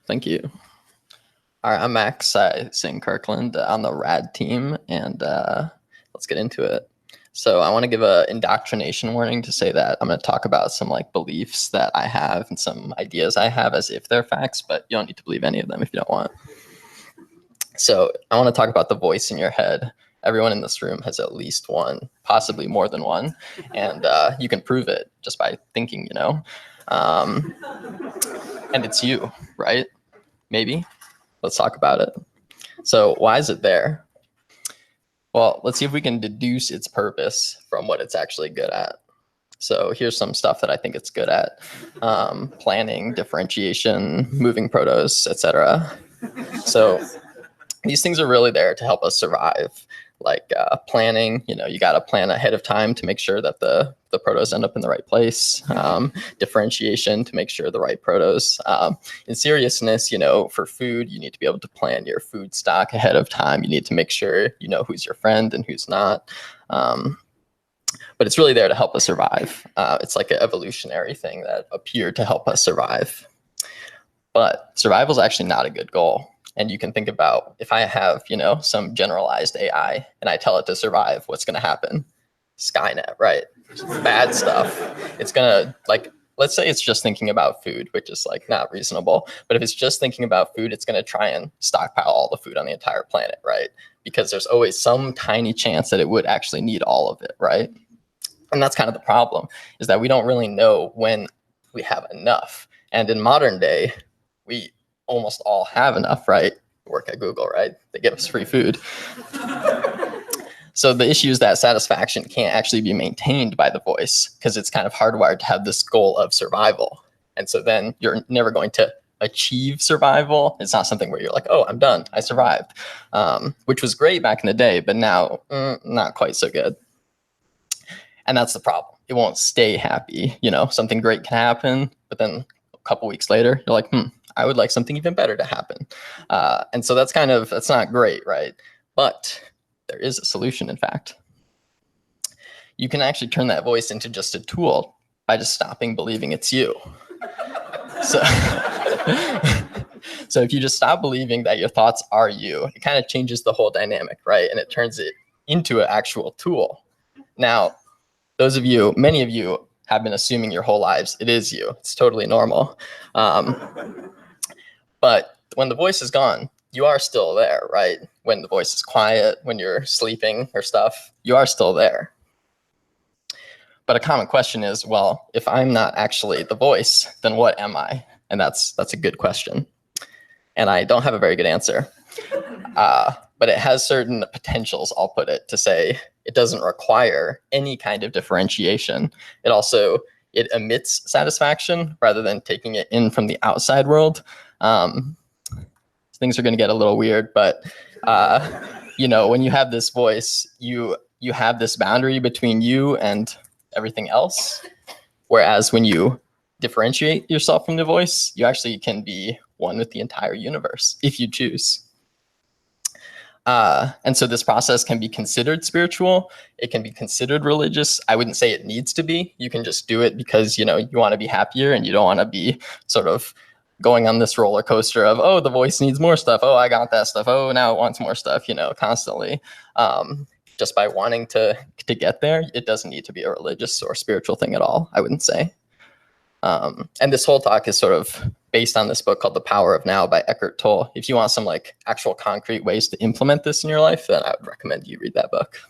Thank you. All right, I'm Max. I sing Kirkland on the RAD team, and let's get into it. So I want to give an indoctrination warning to say that I'm going to talk about some like beliefs that I have and some ideas I have as if they're facts, but you don't need to believe any of them if you don't want. So I want to talk about the voice in your head. Everyone in this room has at least one, possibly more than one, and you can prove it just by thinking, and it's you, right? Maybe. Let's talk about it. So why is it there? Well, let's see if we can deduce its purpose from what it's actually good at. So here's some stuff that I think it's good at. Planning, differentiation, moving protos, etc. So these things are really there to help us survive. Like planning, you got to plan ahead of time to make sure that the protos end up in the right place. Differentiation to make sure the right protos. In seriousness, for food, you need to be able to plan your food stock ahead of time. You need to make sure you know who's your friend and who's not. But it's really there to help us survive. It's like an evolutionary thing that appeared to help us survive. But survival is actually not a good goal. And you can think about if I have, some generalized AI and I tell it to survive, what's going to happen? Skynet, right? Bad stuff. It's going to let's say it's just thinking about food, which is not reasonable. But if it's just thinking about food, it's going to try and stockpile all the food on the entire planet, right? Because there's always some tiny chance that it would actually need all of it, right? And that's kind of the problem, is that we don't really know when we have enough. And in modern day, we almost all have enough, right? Work at Google, right? They give us free food. So the issue is that satisfaction can't actually be maintained by the voice because it's kind of hardwired to have this goal of survival. And so then you're never going to achieve survival. It's not something where you're like, oh, I'm done. I survived, which was great back in the day, but now not quite so good. And that's the problem. It won't stay happy. Something great can happen, but then a couple weeks later, you're like, I would like something even better to happen. And so that's not great, right? But there is a solution, in fact. You can actually turn that voice into just a tool by just stopping believing it's you. So, so if you just stop believing that your thoughts are you, it kind of changes the whole dynamic, right? And it turns it into an actual tool. Now, many of you have been assuming your whole lives it is you. It's totally normal. But when the voice is gone, you are still there, right? When the voice is quiet, when you're sleeping or stuff, you are still there. But a common question is, well, if I'm not actually the voice, then what am I? And that's a good question. And I don't have a very good answer. But it has certain potentials, I'll put it, to say it doesn't require any kind of differentiation. It emits satisfaction rather than taking it in from the outside world. Things are going to get a little weird, but when you have this voice, you have this boundary between you and everything else. Whereas when you differentiate yourself from the voice, you actually can be one with the entire universe if you choose. And so this process can be considered spiritual. It can be considered religious. I wouldn't say it needs to be. You can just do it because, you want to be happier and you don't want to be sort of going on this roller coaster of, oh, the voice needs more stuff. Oh, I got that stuff. Oh, now it wants more stuff, constantly. Just by wanting to get there, it doesn't need to be a religious or spiritual thing at all, I wouldn't say. And this whole talk is sort of based on this book called The Power of Now by Eckhart Tolle. If you want some actual concrete ways to implement this in your life, then I would recommend you read that book.